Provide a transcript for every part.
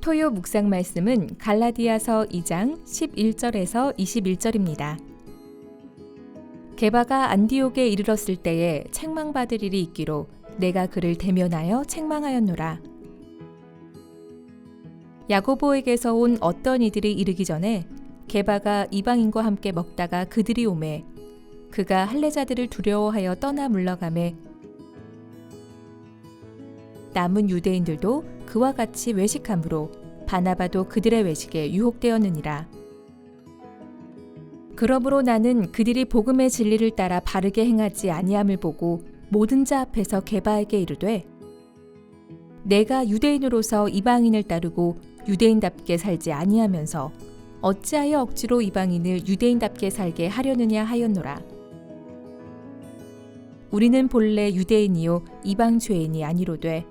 토요 묵상 말씀은 갈라디아서 2장 11절에서 21절입니다. 게바가 안디옥에 이르렀을 때에 책망받을 일이 있기로 내가 그를 대면하여 책망하였노라. 야고보에게서 온 어떤 이들이 이르기 전에 게바가 이방인과 함께 먹다가 그들이 오매 그가 할례자들을 두려워하여 떠나 물러가매 남은 유대인들도 그와 같이 외식함으로 바나바도 그들의 외식에 유혹되었느니라. 그러므로 나는 그들이 복음의 진리를 따라 바르게 행하지 아니함을 보고 모든 자 앞에서 게바에게 이르되 내가 유대인으로서 이방인을 따르고 유대인답게 살지 아니하면서 어찌하여 억지로 이방인을 유대인답게 살게 하려느냐 하였노라. 우리는 본래 유대인이요 이방 죄인이 아니로되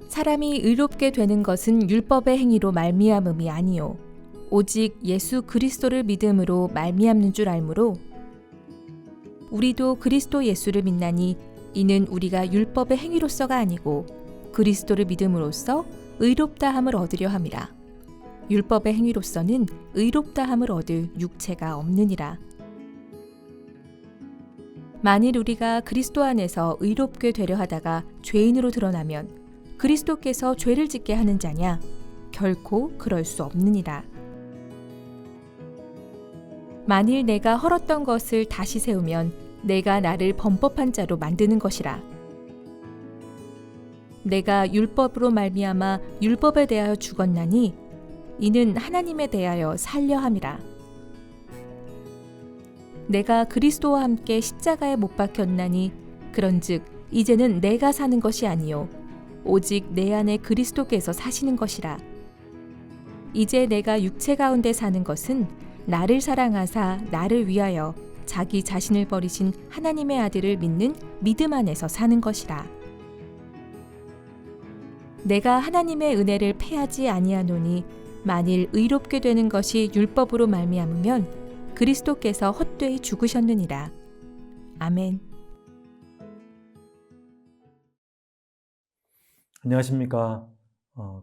사람이 의롭게 되는 것은 율법의 행위로 말미암음이 아니요 오직 예수 그리스도를 믿음으로 말미암는 줄 알므로 우리도 그리스도 예수를 믿나니 이는 우리가 율법의 행위로서가 아니고 그리스도를 믿음으로써 의롭다함을 얻으려 함이라. 율법의 행위로서는 의롭다함을 얻을 육체가 없느니라. 만일 우리가 그리스도 안에서 의롭게 되려 하다가 죄인으로 드러나면 그리스도께서 죄를 짓게 하는 자냐? 결코 그럴 수 없느니라. 만일 내가 헐었던 것을 다시 세우면 내가 나를 범법한 자로 만드는 것이라. 내가 율법으로 말미암아 율법에 대하여 죽었나니 이는 하나님에 대하여 살려 함이라. 내가 그리스도와 함께 십자가에 못 박혔나니 그런즉 이제는 내가 사는 것이 아니요 오직 내 안에 그리스도께서 사시는 것이라. 이제 내가 육체 가운데 사는 것은 나를 사랑하사 나를 위하여 자기 자신을 버리신 하나님의 아들을 믿는 믿음 안에서 사는 것이라. 내가 하나님의 은혜를 패하지 아니하노니 만일 의롭게 되는 것이 율법으로 말미암으면 그리스도께서 헛되이 죽으셨느니라. 아멘. 안녕하십니까.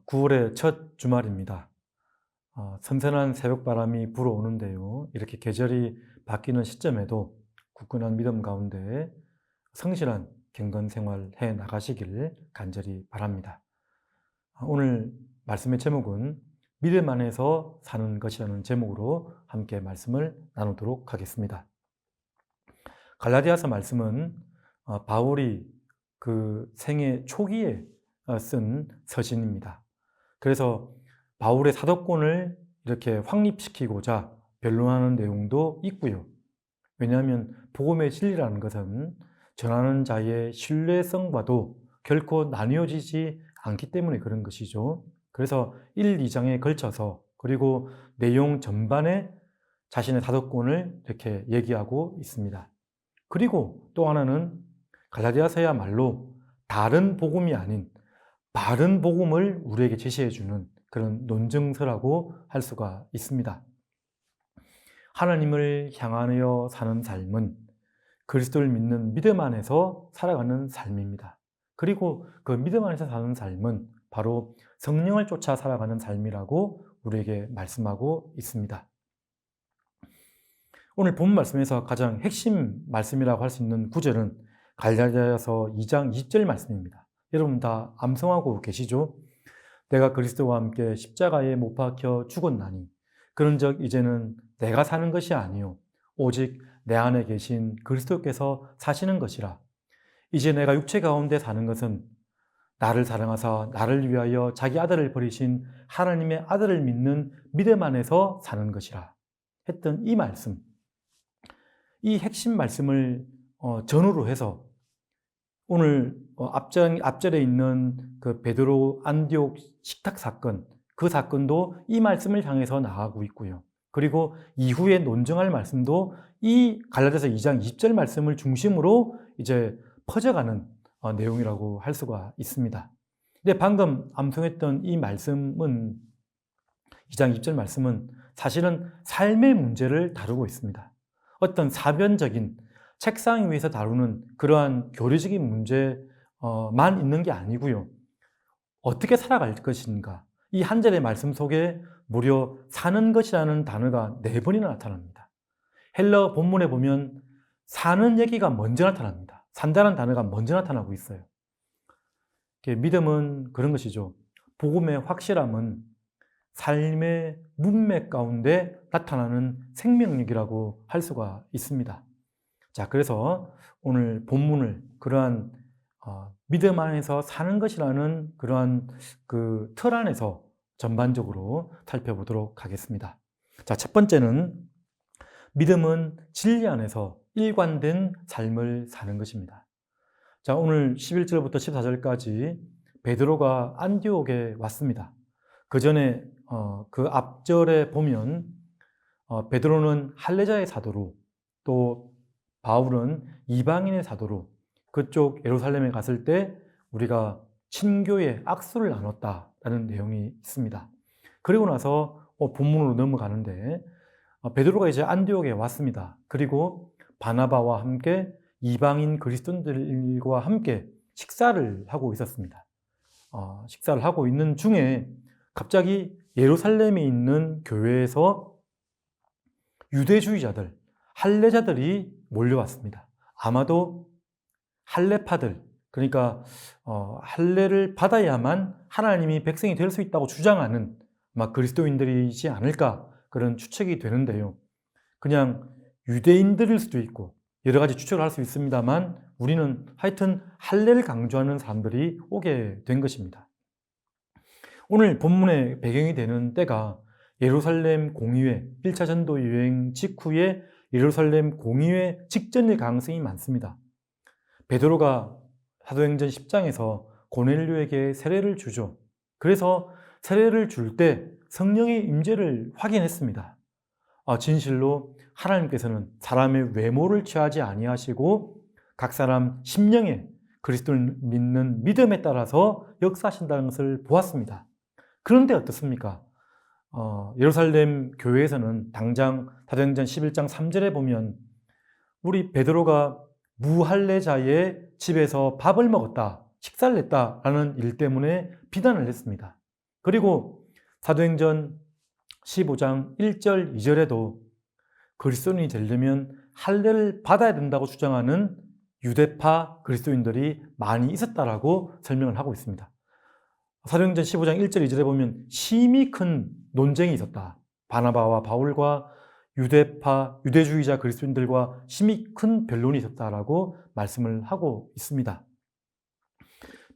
9월의 첫 주말입니다. 선선한 새벽바람이 불어오는데요. 이렇게 계절이 바뀌는 시점에도 굳건한 믿음 가운데 성실한 경건생활 해 나가시기를 간절히 바랍니다. 오늘 말씀의 제목은 믿음 안에서 사는 것이라는 제목으로 함께 말씀을 나누도록 하겠습니다. 갈라디아서 말씀은 바울이 그 생애 초기에 쓴 서신입니다. 그래서 바울의 사도권을 이렇게 확립시키고자 변론하는 내용도 있고요. 왜냐하면 복음의 진리라는 것은 전하는 자의 신뢰성과도 결코 나뉘어지지 않기 때문에 그런 것이죠. 그래서 1, 2장에 걸쳐서 그리고 내용 전반에 자신의 사도권을 이렇게 얘기하고 있습니다. 그리고 또 하나는 갈라디아서야말로 다른 복음이 아닌 바른 복음을 우리에게 제시해주는 그런 논증서라고 할 수가 있습니다. 하나님을 향하여 사는 삶은 그리스도를 믿는 믿음 안에서 살아가는 삶입니다. 그리고 그 믿음 안에서 사는 삶은 바로 성령을 쫓아 살아가는 삶이라고 우리에게 말씀하고 있습니다. 오늘 본 말씀에서 가장 핵심 말씀이라고 할 수 있는 구절은 갈라디아서 2장 20절 말씀입니다. 여러분 다 암송하고 계시죠? 내가 그리스도와 함께 십자가에 못 박혀 죽었나니 그런즉 이제는 내가 사는 것이 아니요 오직 내 안에 계신 그리스도께서 사시는 것이라. 이제 내가 육체 가운데 사는 것은 나를 사랑하사 나를 위하여 자기 아들을 버리신 하나님의 아들을 믿는 믿음 안에서 사는 것이라 했던 이 말씀, 이 핵심 말씀을 전후로 해서 오늘 앞절에 있는 그 베드로 안디옥 식탁 사건, 그 사건도 이 말씀을 향해서 나아가고 있고요. 그리고 이후에 논증할 말씀도 이 갈라디아서 2장 20절 말씀을 중심으로 이제 퍼져가는 내용이라고 할 수가 있습니다. 근데 방금 암송했던 이 말씀은 2장 20절 말씀은 사실은 삶의 문제를 다루고 있습니다. 어떤 사변적인 책상 위에서 다루는 그러한 교리적인 문제만 있는 게 아니고요. 어떻게 살아갈 것인가? 이 한 절의 말씀 속에 무려 사는 것이라는 단어가 4번이나 나타납니다. 헬러 본문에 보면 사는 얘기가 먼저 나타납니다. 산다는 단어가 먼저 나타나고 있어요. 믿음은 그런 것이죠. 복음의 확실함은 삶의 문맥 가운데 나타나는 생명력이라고 할 수가 있습니다. 자, 그래서 오늘 본문을 그러한 믿음 안에서 사는 것이라는 그러한 그 틀 안에서 전반적으로 살펴보도록 하겠습니다. 자, 첫 번째는 믿음은 진리 안에서 일관된 삶을 사는 것입니다. 자, 오늘 11절부터 14절까지 베드로가 안디옥에 왔습니다. 그 전에 그 앞절에 보면 베드로는 할례자의 사도로, 또 바울은 이방인의 사도로 그쪽 예루살렘에 갔을 때 우리가 친교의 악수를 나눴다라는 내용이 있습니다. 그리고 나서 본문으로 넘어가는데 베드로가 이제 안디옥에 왔습니다. 그리고 바나바와 함께 이방인 그리스도인들과 함께 식사를 하고 있었습니다. 식사를 하고 있는 중에 갑자기 예루살렘에 있는 교회에서 유대주의자들, 할례자들이 몰려왔습니다. 아마도 할례파들, 그러니까 할례를 받아야만 하나님이 백성이 될 수 있다고 주장하는 막 그리스도인들이지 않을까, 그런 추측이 되는데요. 그냥 유대인들일 수도 있고 여러 가지 추측을 할 수 있습니다만 우리는 하여튼 할례를 강조하는 사람들이 오게 된 것입니다. 오늘 본문의 배경이 되는 때가 예루살렘 공의회, 1차 전도 여행 직후에 예루살렘 공의회 직전일 가능성이 많습니다. 베드로가 사도행전 10장에서 고넬료에게 세례를 주죠. 그래서 세례를 줄 때 성령의 임재를 확인했습니다. 진실로 하나님께서는 사람의 외모를 취하지 아니하시고 각 사람 심령에 그리스도를 믿는 믿음에 따라서 역사하신다는 것을 보았습니다. 그런데 어떻습니까? 예루살렘 교회에서는 당장 사도행전 11장 3절에 보면 우리 베드로가 무할례자의 집에서 밥을 먹었다, 식사를 했다라는 일 때문에 비난을 했습니다. 그리고 사도행전 15장 1절 2절에도 그리스도인이 되려면 할례를 받아야 된다고 주장하는 유대파 그리스도인들이 많이 있었다라고 설명을 하고 있습니다. 사도행전 15장 1절 2절에 보면 심히 큰 논쟁이 있었다. 바나바와 바울과 유대주의자 그리스도인들과 심히 큰 변론이 있었다라고 말씀을 하고 있습니다.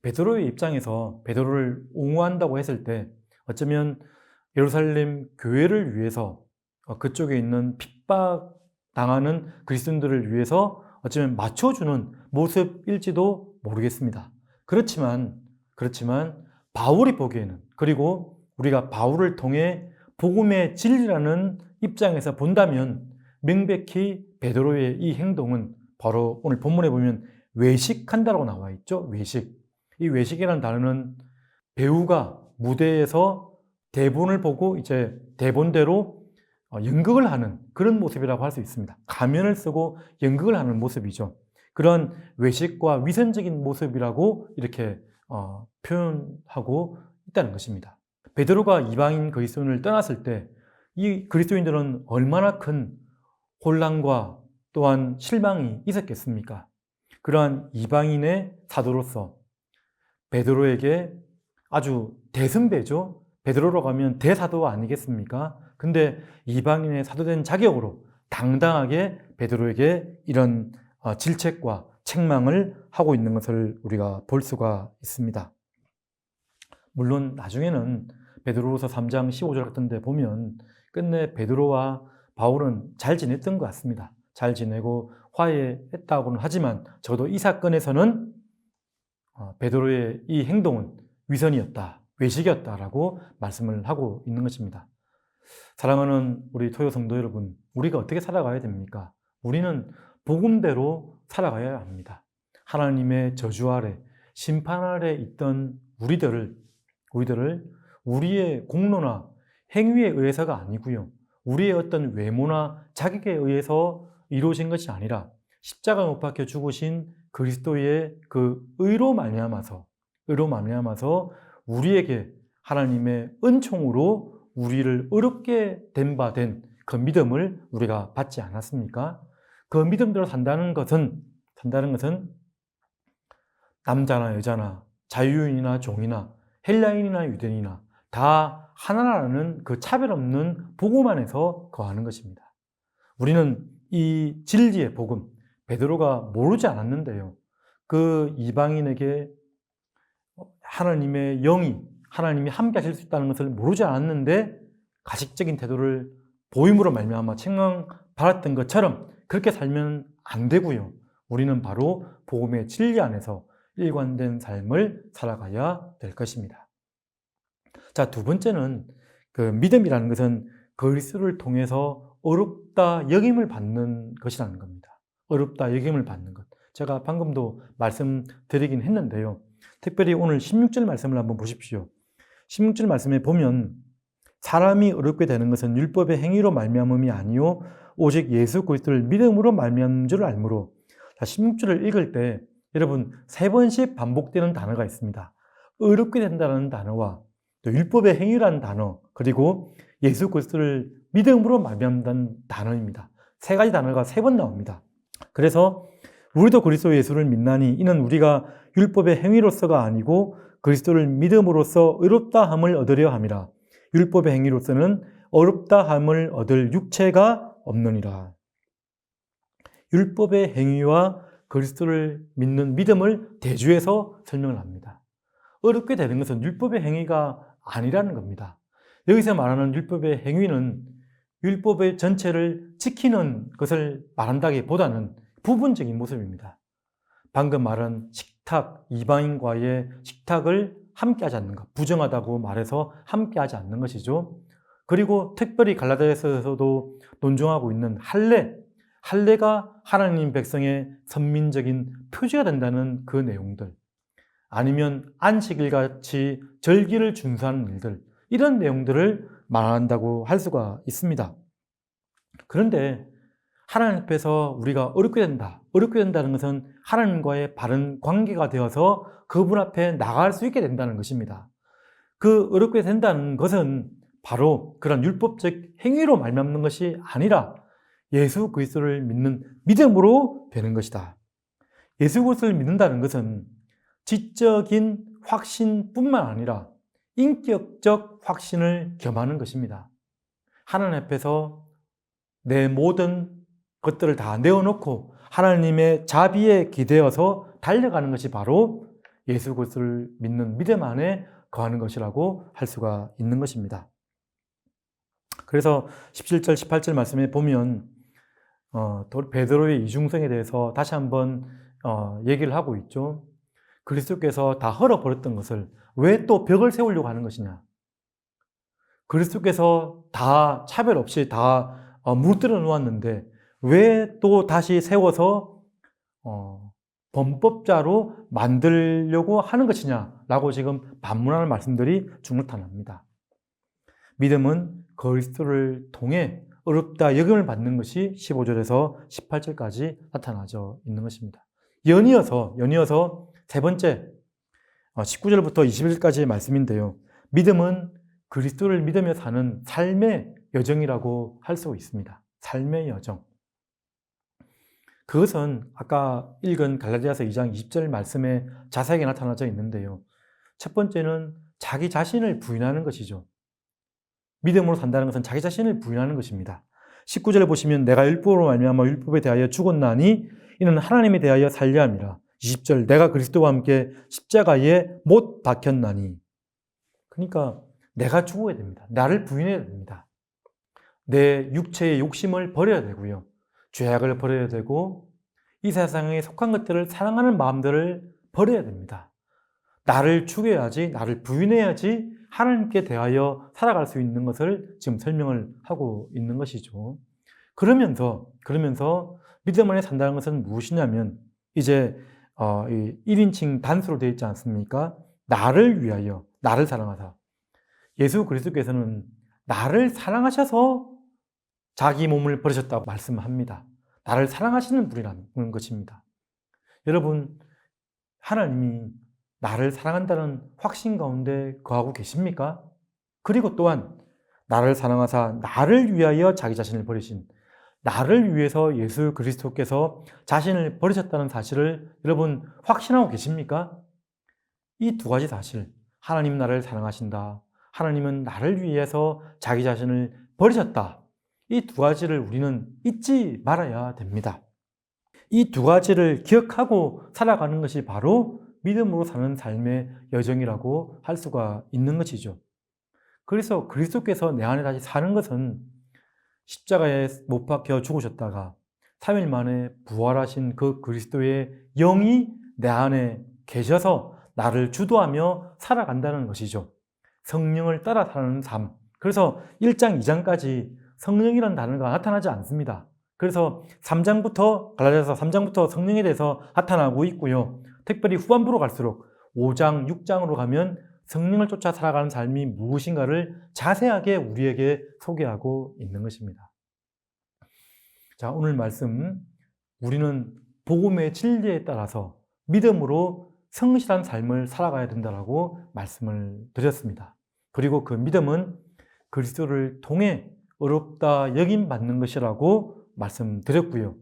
베드로의 입장에서 베드로를 옹호한다고 했을 때 어쩌면 예루살렘 교회를 위해서 그쪽에 있는 핍박당하는 그리스도인들을 위해서 어쩌면 맞춰주는 모습일지도 모르겠습니다. 그렇지만 바울이 보기에는, 그리고 우리가 바울을 통해 복음의 진리라는 입장에서 본다면 명백히 베드로의 이 행동은 바로 오늘 본문에 보면 외식한다라고 나와 있죠. 외식. 이 외식이라는 단어는 배우가 무대에서 대본을 보고 이제 대본대로 연극을 하는 그런 모습이라고 할 수 있습니다. 가면을 쓰고 연극을 하는 모습이죠. 그런 외식과 위선적인 모습이라고 이렇게 표현하고 있다는 것입니다. 베드로가 이방인 그리스도인을 떠났을 때 이 그리스도인들은 얼마나 큰 혼란과 또한 실망이 있었겠습니까? 그러한 이방인의 사도로서 베드로에게 아주 대선배죠. 베드로로 가면 대사도 아니겠습니까? 근데 이방인의 사도된 자격으로 당당하게 베드로에게 이런 질책과 책망을 하고 있는 것을 우리가 볼 수가 있습니다. 물론 나중에는 베드로후서 3장 15절 같은 데 보면 끝내 베드로와 바울은 잘 지냈던 것 같습니다. 잘 지내고 화해했다고는 하지만 적어도 이 사건에서는 베드로의 이 행동은 위선이었다, 외식이었다라고 말씀을 하고 있는 것입니다. 사랑하는 우리 토요 성도 여러분, 우리가 어떻게 살아가야 됩니까? 우리는 복음대로 살아가야 합니다. 하나님의 저주 아래, 심판 아래 있던 우리들을 우리의 공로나 행위에 의해서가 아니고요, 우리의 어떤 외모나 자격에 의해서 이루어진 것이 아니라 십자가 못 박혀 죽으신 그리스도의 그 의로 말미암아서 우리에게 하나님의 은총으로 우리를 어렵게 된 바 된 그 믿음을 우리가 받지 않았습니까? 그 믿음대로 산다는 것은 남자나 여자나 자유인이나 종이나 헬라인이나 유대인이나 다 하나라는 그 차별 없는 복음 안에서 거하는 것입니다. 우리는 이 진리의 복음, 베드로가 모르지 않았는데요. 그 이방인에게 하나님의 영이, 하나님이 함께 하실 수 있다는 것을 모르지 않았는데 가식적인 태도를 보임으로 말미암아 책망받았던 것처럼 그렇게 살면 안 되고요. 우리는 바로 복음의 진리 안에서 일관된 삶을 살아가야 될 것입니다. 자, 두 번째는 그 믿음이라는 것은 그리스도를 통해서 어렵다 여김을 받는 것이라는 겁니다. 어렵다 여김을 받는 것. 제가 방금도 말씀드리긴 했는데요. 특별히 오늘 16절 말씀을 한번 보십시오. 16절 말씀에 보면 사람이 어렵게 되는 것은 율법의 행위로 말미암음이 아니요 오직 예수 그리스도를 믿음으로 말미암은 줄 알므로. 자, 16절을 읽을 때 여러분 3번씩 반복되는 단어가 있습니다. 어렵게 된다는 단어와 또 율법의 행위라는 단어, 그리고 예수 그리스도를 믿음으로 말미암는 단어입니다. 3가지 단어가 3번 나옵니다. 그래서 우리도 그리스도 예수를 믿나니 이는 우리가 율법의 행위로서가 아니고 그리스도를 믿음으로써 의롭다함을 얻으려 함이라. 율법의 행위로서는 어렵다함을 얻을 육체가 없느니라. 율법의 행위와 그리스도를 믿는 믿음을 대주해서 설명을 합니다. 어렵게 되는 것은 율법의 행위가 아니라는 겁니다. 여기서 말하는 율법의 행위는 율법의 전체를 지키는 것을 말한다기보다는 부분적인 모습입니다. 방금 말한 식탁, 이방인과의 식탁을 함께 하지 않는 것, 부정하다고 말해서 함께 하지 않는 것이죠. 그리고 특별히 갈라디아서에서도 논증하고 있는 할례가 하나님 백성의 선민적인 표지가 된다는 그 내용들, 아니면 안식일 같이 절기를 준수하는 일들, 이런 내용들을 말한다고 할 수가 있습니다. 그런데 하나님 앞에서 우리가 어렵게 된다는 것은 하나님과의 바른 관계가 되어서 그분 앞에 나갈 수 있게 된다는 것입니다. 그 어렵게 된다는 것은 바로 그런 율법적 행위로 말미암는 것이 아니라 예수 그리스도를 믿는 믿음으로 되는 것이다. 예수 그리스도를 믿는다는 것은 지적인 확신뿐만 아니라 인격적 확신을 겸하는 것입니다. 하나님 앞에서 내 모든 것들을 다 내어놓고 하나님의 자비에 기대어서 달려가는 것이 바로 예수 그리스도를 믿는 믿음 안에 거하는 것이라고 할 수가 있는 것입니다. 그래서 17절, 18절 말씀에 보면 베드로의 이중성에 대해서 다시 한번 얘기를 하고 있죠. 그리스도께서 다 헐어버렸던 것을 왜 또 벽을 세우려고 하는 것이냐? 그리스도께서 다 차별 없이 다 무너뜨려 놓았는데 왜 또 다시 세워서 범법자로 만들려고 하는 것이냐라고 지금 반문하는 말씀들이 중나타납니다. 믿음은 그리스도를 통해 어렵다 여김을 받는 것이 15절에서 18절까지 나타나져 있는 것입니다. 연이어서 세 번째 19절부터 21절까지의 말씀인데요. 믿음은 그리스도를 믿으며 사는 삶의 여정이라고 할 수 있습니다. 삶의 여정. 그것은 아까 읽은 갈라디아서 2장 20절 말씀에 자세하게 나타나져 있는데요. 첫 번째는 자기 자신을 부인하는 것이죠. 믿음으로 산다는 것은 자기 자신을 부인하는 것입니다. 19절에 보시면 내가 율법으로 말미암아 율법에 대하여 죽었나니 이는 하나님에 대하여 살려 함이라. 20절 내가 그리스도와 함께 십자가에 못 박혔나니. 그러니까 내가 죽어야 됩니다. 나를 부인해야 됩니다. 내 육체의 욕심을 버려야 되고요. 죄악을 버려야 되고 이 세상에 속한 것들을 사랑하는 마음들을 버려야 됩니다. 나를 죽여야지, 나를 부인해야지 하나님께 대하여 살아갈 수 있는 것을 지금 설명을 하고 있는 것이죠. 그러면서 믿음 안에 산다는 것은 무엇이냐면 이제 1인칭 단수로 되어 있지 않습니까? 나를 위하여, 나를 사랑하사. 예수 그리스도께서는 나를 사랑하셔서 자기 몸을 버리셨다고 말씀합니다. 나를 사랑하시는 분이라는 것입니다. 여러분, 하나님이 나를 사랑한다는 확신 가운데 거하고 계십니까? 그리고 또한 나를 사랑하사 나를 위하여 자기 자신을 버리신, 나를 위해서 예수 그리스도께서 자신을 버리셨다는 사실을 여러분 확신하고 계십니까? 이 두 가지 사실, 하나님 나를 사랑하신다, 하나님은 나를 위해서 자기 자신을 버리셨다, 이 두 가지를 우리는 잊지 말아야 됩니다. 이 두 가지를 기억하고 살아가는 것이 바로 믿음으로 사는 삶의 여정이라고 할 수가 있는 것이죠. 그래서 그리스도께서 내 안에 다시 사는 것은 십자가에 못 박혀 죽으셨다가 3일 만에 부활하신 그 그리스도의 영이 내 안에 계셔서 나를 주도하며 살아간다는 것이죠. 성령을 따라 사는 삶. 그래서 1장, 2장까지 성령이라는 단어가 나타나지 않습니다. 그래서 3장부터, 갈라디아서 3장부터 성령에 대해서 나타나고 있고요. 특별히 후반부로 갈수록 5장, 6장으로 가면 성령을 쫓아 살아가는 삶이 무엇인가를 자세하게 우리에게 소개하고 있는 것입니다. 자, 오늘 말씀, 우리는 복음의 진리에 따라서 믿음으로 성실한 삶을 살아가야 된다라고 말씀을 드렸습니다. 그리고 그 믿음은 그리스도를 통해 어렵다 여김받는 것이라고 말씀드렸고요.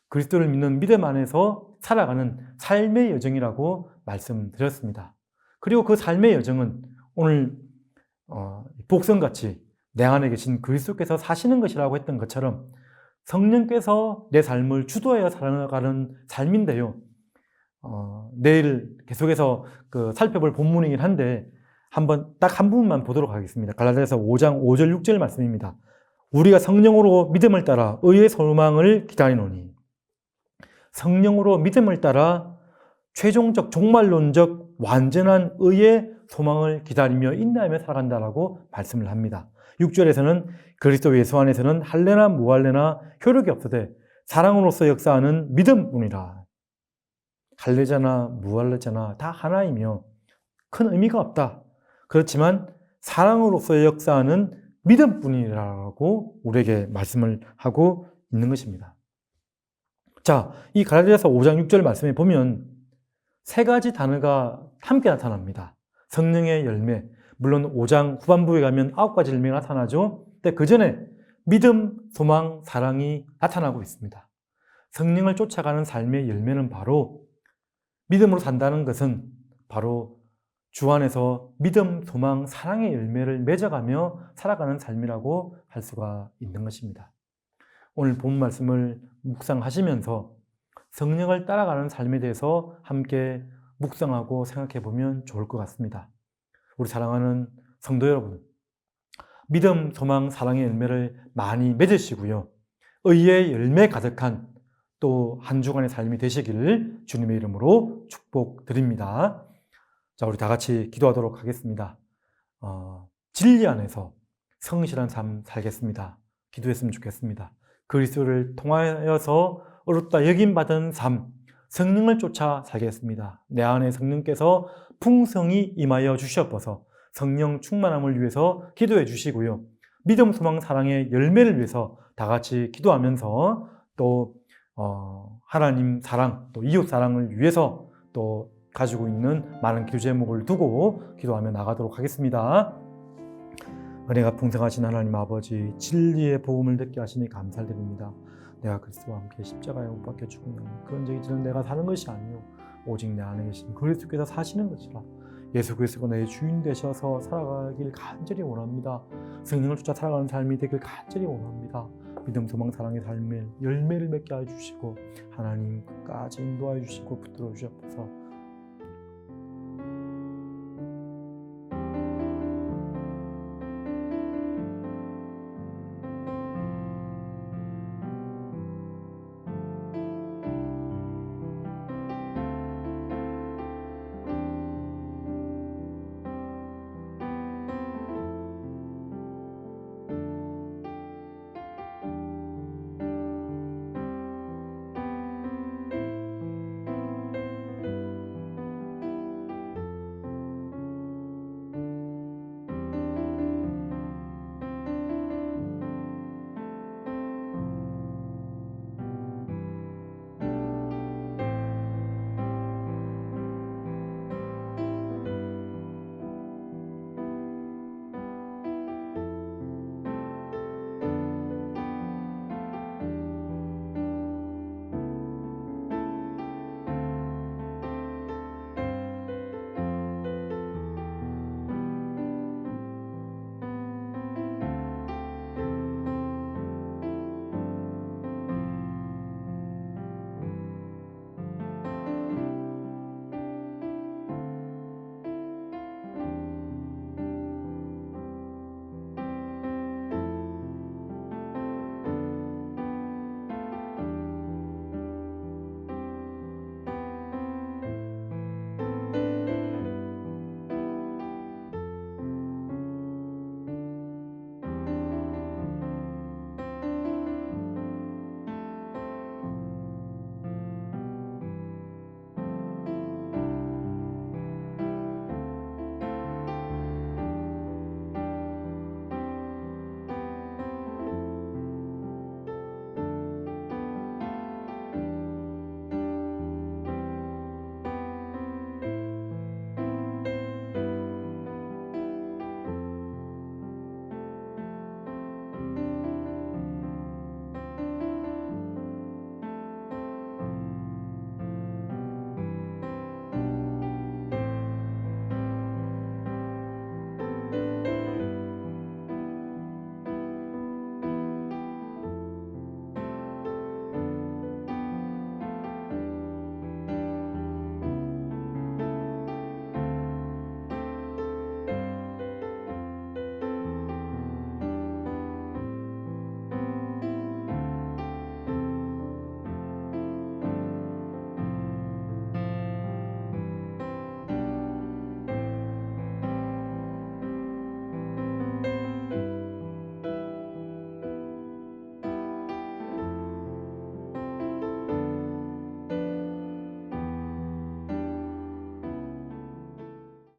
그리스도를 믿는 믿음 안에서 살아가는 삶의 여정이라고 말씀드렸습니다. 그리고 그 삶의 여정은 오늘 복성같이 내 안에 계신 그리스도께서 사시는 것이라고 했던 것처럼 성령께서 내 삶을 주도하여 살아가는 삶인데요. 내일 계속해서 살펴볼 본문이긴 한데 한번 딱 한 부분만 보도록 하겠습니다. 갈라디아서 5장 5절 6절 말씀입니다. 우리가 성령으로 믿음을 따라 의의 소망을 기다리노니, 성령으로 믿음을 따라 최종적 종말론적 완전한 의의 소망을 기다리며 인내하며 살아간다라고 말씀을 합니다. 6절에서는 그리스도 예수 안에서는 할례나 무할례나 효력이 없으되 사랑으로서 역사하는 믿음뿐이라. 할례자나 무할례자나 다 하나이며 큰 의미가 없다. 그렇지만 사랑으로서 역사하는 믿음뿐이라고 우리에게 말씀을 하고 있는 것입니다. 자, 이 갈라디아서 5장 6절 말씀에 보면 세 가지 단어가 함께 나타납니다. 성령의 열매, 물론 5장 후반부에 가면 9가지 열매가 나타나죠. 근데 그 전에 믿음, 소망, 사랑이 나타나고 있습니다. 성령을 쫓아가는 삶의 열매는 바로 믿음으로 산다는 것은 바로 주 안에서 믿음, 소망, 사랑의 열매를 맺어가며 살아가는 삶이라고 할 수가 있는 것입니다. 오늘 본 말씀을 묵상하시면서 성령을 따라가는 삶에 대해서 함께 묵상하고 생각해 보면 좋을 것 같습니다. 우리 사랑하는 성도 여러분, 믿음, 소망, 사랑의 열매를 많이 맺으시고요. 의의 열매 가득한 또 한 주간의 삶이 되시기를 주님의 이름으로 축복드립니다. 자, 우리 다 같이 기도하도록 하겠습니다. 진리 안에서 성실한 삶 살겠습니다. 기도했으면 좋겠습니다. 그리스도를 통하여서 어렵다 여김받은 삶, 성령을 쫓아 살겠습니다. 내 안에 성령께서 풍성히 임하여 주시옵소서. 성령 충만함을 위해서 기도해 주시고요. 믿음, 소망, 사랑의 열매를 위해서 다 같이 기도하면서 또 하나님 사랑, 또 이웃 사랑을 위해서 또 가지고 있는 많은 기도 제목을 두고 기도하며 나가도록 하겠습니다. 은혜가 풍성하신 하나님 아버지, 진리의 복음을 듣게 하시니 감사드립니다. 내가 그리스도와 함께 십자가에 못 박혀 죽으면 그런 적이 지는 내가 사는 것이 아니요 오직 내 안에 계신 그리스도께서 사시는 것이라. 예수 그리스도가 내 주인 되셔서 살아가길 간절히 원합니다. 성령을 쫓아 살아가는 삶이 되길 간절히 원합니다. 믿음, 소망, 사랑의 삶의 열매를 맺게 해주시고 하나님 끝까지 인도하여 주시고 붙들어 주시옵소서.